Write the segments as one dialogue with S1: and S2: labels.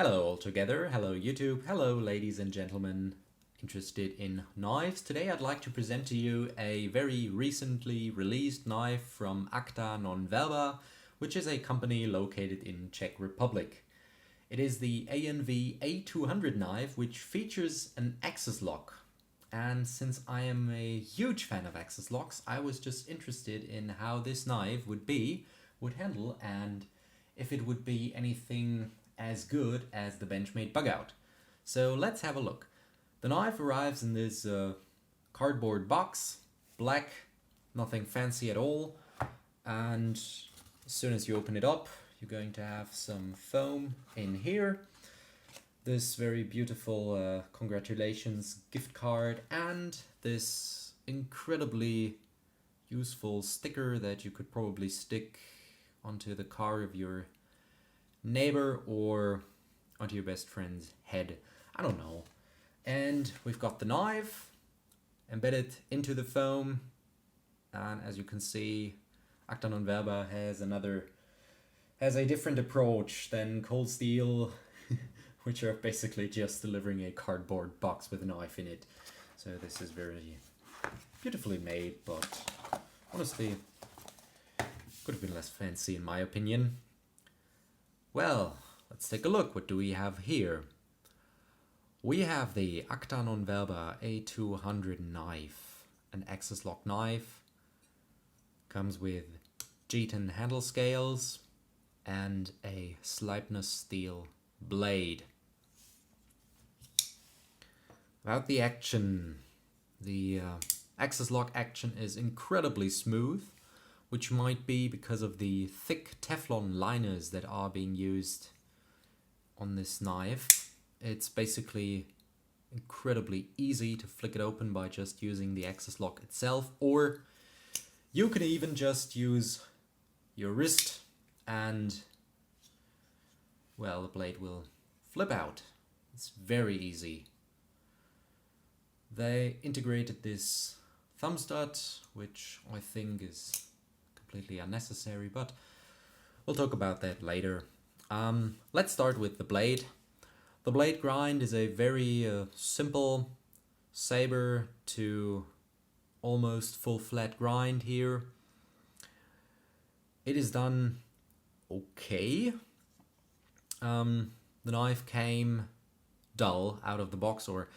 S1: Hello all together, hello YouTube, hello ladies and gentlemen interested in knives. Today I'd like to present to you a very recently released knife from Acta non-Verba, which is a company located in Czech Republic. It is the ANV A200 knife, which features an axis lock. And since I am a huge fan of axis locks, I was just interested in how this knife would handle, and if it would be anything as good as the Benchmade Bugout. So let's have a look. The knife arrives in this cardboard box, black, nothing fancy at all, and as soon as you open it up, you're going to have some foam in here, this very beautiful congratulations gift card, and this incredibly useful sticker that you could probably stick onto the car of your neighbor or onto your best friend's head. I don't know. And we've got the knife embedded into the foam, and as you can see, Acta non-Verba has a different approach than Cold Steel, which are basically just delivering a cardboard box with a knife in it. So this is very beautifully made, but honestly could have been less fancy in my opinion. Well, let's take a look. What do we have here? We have the Acta non-Verba A200 knife, an axis lock knife. Comes with G10 handle scales and a Sleipner steel blade. About the action, the axis lock action is incredibly smooth, which might be because of the thick Teflon liners that are being used on this knife. It's basically incredibly easy to flick it open by just using the axis lock itself, or you can even just use your wrist and, well, the blade will flip out. It's very easy. They integrated this thumb stud, which I think is completely unnecessary, but we'll talk about that later. Let's start with the blade. The blade grind is a very simple saber to almost full flat grind here. It is done okay. The knife came dull out of the box, or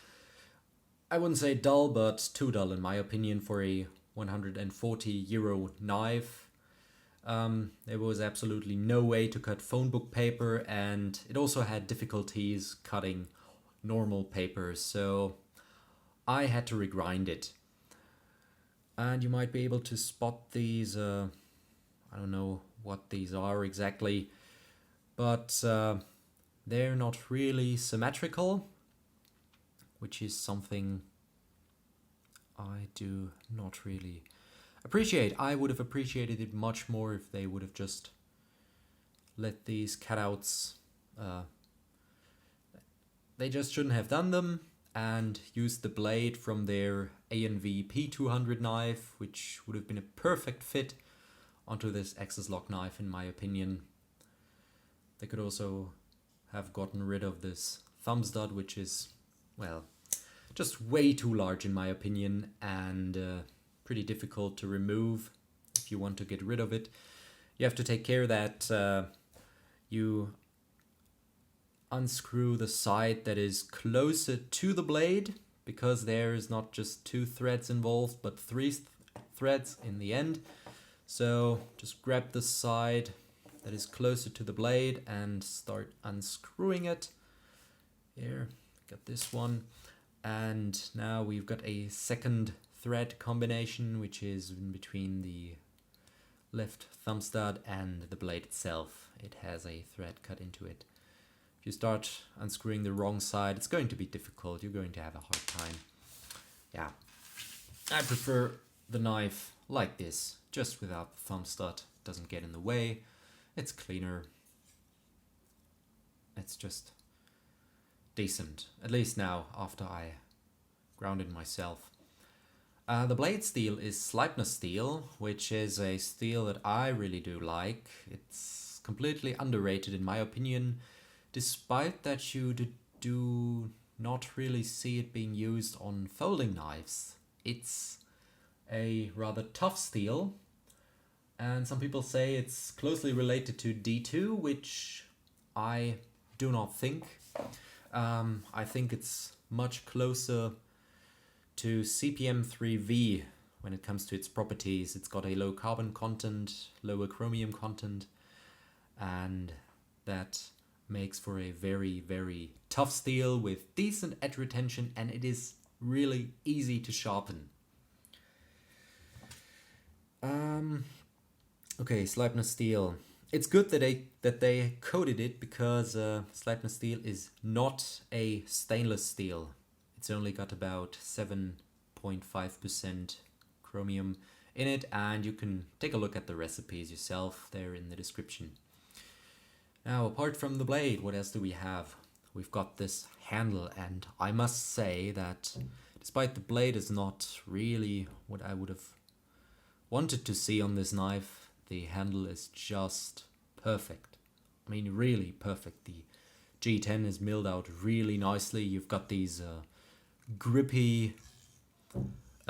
S1: I wouldn't say dull, but too dull in my opinion for a 140 euro knife. There was absolutely no way to cut phone book paper, and it also had difficulties cutting normal paper, so I had to regrind it. And you might be able to spot these, I don't know what these are exactly, but they're not really symmetrical, which is something I do not really appreciate. I would have appreciated it much more if they would have just let these cutouts, they just shouldn't have done them, and used the blade from their ANV A200 knife, which would have been a perfect fit onto this axis lock knife in my opinion. They could also have gotten rid of this thumb stud, which is, well, just way too large in my opinion, and pretty difficult to remove if you want to get rid of it. You have to take care that you unscrew the side that is closer to the blade, because there is not just 2 threads involved but 3 threads in the end. So just grab the side that is closer to the blade and start unscrewing it. Here, got this one, and now we've got a second thread combination, which is in between the left thumb stud and the blade itself. It has a thread cut into it. If you start unscrewing the wrong side, it's going to be difficult. You're going to have a hard time. Yeah, I prefer the knife like this, just without the thumb stud. It doesn't get in the way. It's cleaner. It's just decent, at least now after I grounded myself. The blade steel is Sleipner steel, which is a steel that I really do like. It's completely underrated in my opinion. despite that you do not really see it being used on folding knives. It's a rather tough steel, and some people say it's closely related to D2, which I do not think. I think it's much closer to CPM3V when it comes to its properties. It's got a low carbon content, lower chromium content, and that makes for a very, very tough steel with decent edge retention, and it is really easy to sharpen. Okay, Sleipner steel. It's good that they coated it, because Sleipner steel is not a stainless steel. It's only got about 7.5% chromium in it, and you can take a look at the recipes yourself there in the description. Now, apart from the blade, what else do we have? We've got this handle, and I must say that despite the blade is not really what I would have wanted to see on this knife, the handle is just perfect. I mean, really perfect. The G10 is milled out really nicely. You've got these grippy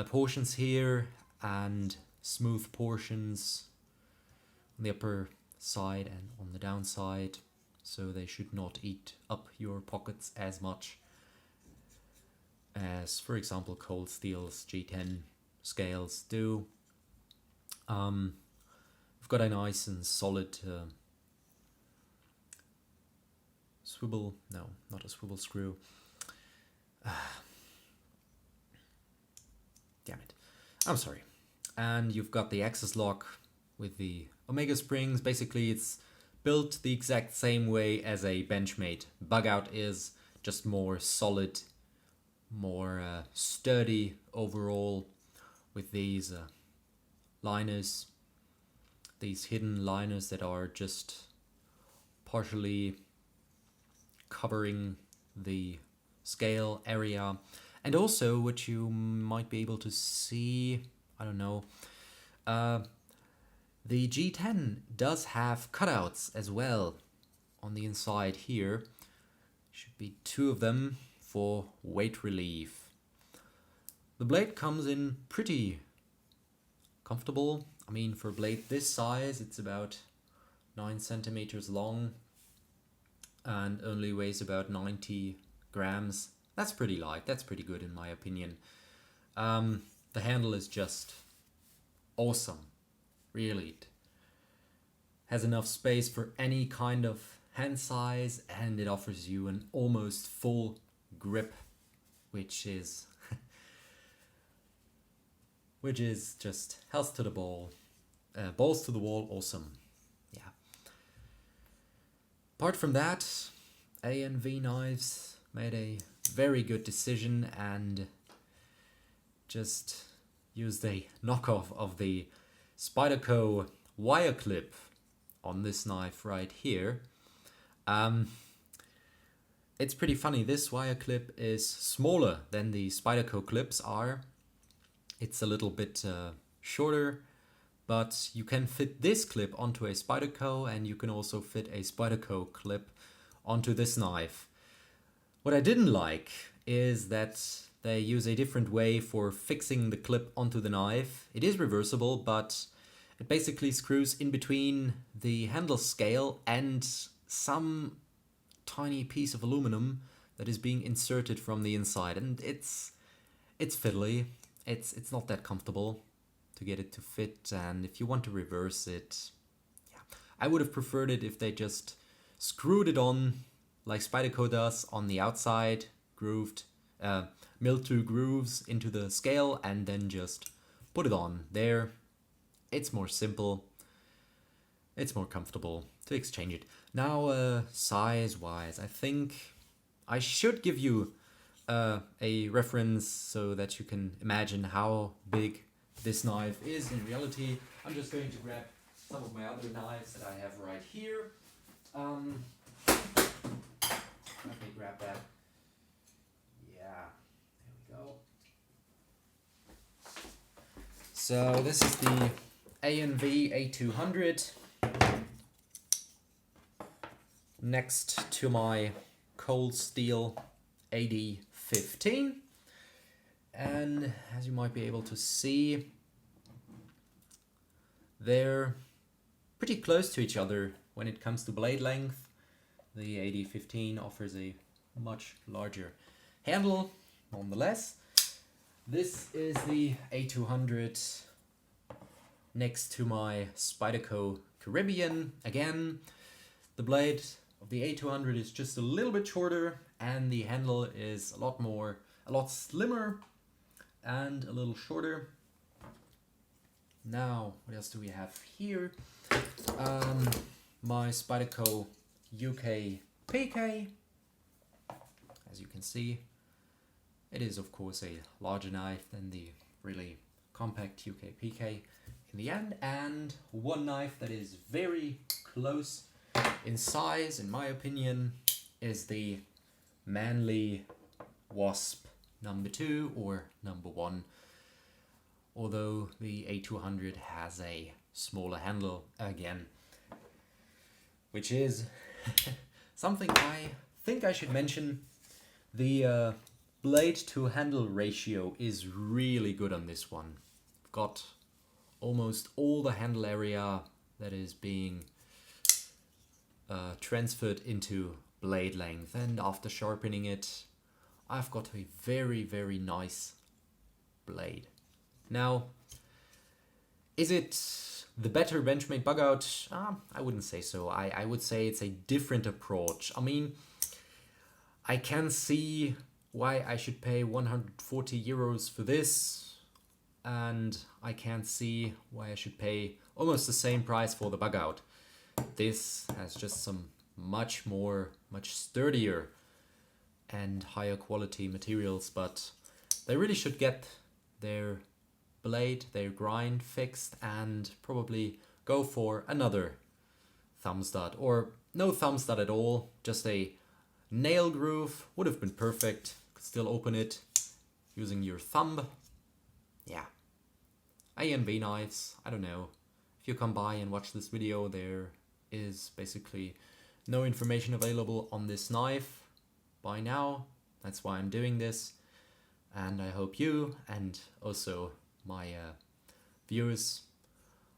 S1: portions here and smooth portions on the upper side and on the downside, so they should not eat up your pockets as much as, for example, Cold Steel's G10 scales do. We've got a nice and solid swivel, no, not a swivel screw. Damn it. I'm sorry. And you've got the axis lock with the Omega springs. Basically, it's built the exact same way as a Benchmade Bugout is, just more solid, more sturdy overall, with these liners, these hidden liners that are just partially covering the scale area. And also, what you might be able to see, I don't know, the G10 does have cutouts as well on the inside here. Should be 2 of them for weight relief. The blade comes in pretty comfortable. I mean, for a blade this size, it's about 9 centimeters long and only weighs about 90 grams. That's pretty light. That's pretty good in my opinion. The handle is just awesome. Really. It has enough space for any kind of hand size, and it offers you an almost full grip, which is just health to the ball, balls to the wall, awesome. Yeah. Apart from that, ANV Knives made a very good decision and just used a knockoff of the Spyderco wire clip on this knife right here. It's pretty funny. This wire clip is smaller than the Spyderco clips are. It's a little bit shorter, but you can fit this clip onto a Spyderco, and you can also fit a Spyderco clip onto this knife. What I didn't like is that they use a different way for fixing the clip onto the knife. It is reversible, but it basically screws in between the handle scale and some tiny piece of aluminum that is being inserted from the inside, and it's fiddly. It's not that comfortable to get it to fit, and if you want to reverse it, yeah, I would have preferred it if they just screwed it on like Spyderco does on the outside, grooved, milled 2 grooves into the scale, and then just put it on there. It's more simple. It's more comfortable to exchange it. Now, size-wise, I think I should give you a reference so that you can imagine how big this knife is in reality. I'm just going to grab some of my other knives that I have right here. Let me grab that. Yeah, there we go. So this is the ANV A200. next to my cold steel AD15, and as you might be able to see, they're pretty close to each other when it comes to blade length. The AD15 offers a much larger handle nonetheless. This is the A200 next to my Spyderco Caribbean. Again, the blade of the A200 is just a little bit shorter and the handle is a lot slimmer and a little shorter. Now, what else do we have here? My Spyderco UK PK. As you can see, it is of course a larger knife than the really compact UK PK in the end, and one knife that is very close in size, in my opinion, is the Manly Wasp number 2 or number 1, although the A200 has a smaller handle again, which is something I think I should mention. The blade to handle ratio is really good on this one. I've got almost all the handle area that is being transferred into blade length, and after sharpening it, I've got a very, very nice blade. Now, is it the better Benchmade Bugout? I wouldn't say so. I would say it's a different approach. I mean, I can see why I should pay 140 euros for this, and I can't see why I should pay almost the same price for the Bugout. This has just some much sturdier and higher quality materials, but they really should get their blade, their grind fixed, and probably go for another thumb stud, or no thumb stud at all, just a nail groove would have been perfect. Could still open it using your thumb. Yeah. ANV knives, I don't know. If you come by and watch this video, there is basically no information available on this knife by now. That's why I'm doing this. And I hope you and also my viewers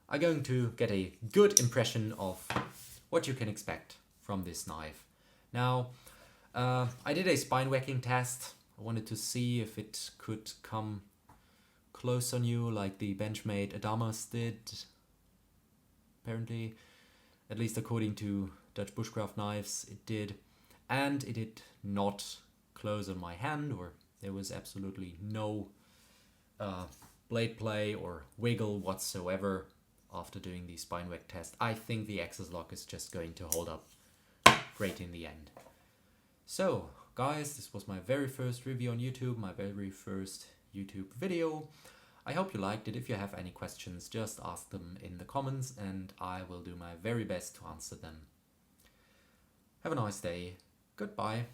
S1: are going to get a good impression of what you can expect from this knife. Now, I did a spine whacking test. I wanted to see if it could come close on you like the Benchmade Adamas did. Apparently, at least according to Dutch bushcraft knives, it did. And it did not close on my hand, or there was absolutely no blade play or wiggle whatsoever after doing the spine whack test. I think the access lock is just going to hold up great in the end. So, guys, this was my very first review on YouTube, my very first YouTube video. I hope you liked it. If you have any questions, just ask them in the comments and I will do my very best to answer them. Have a nice day. Goodbye.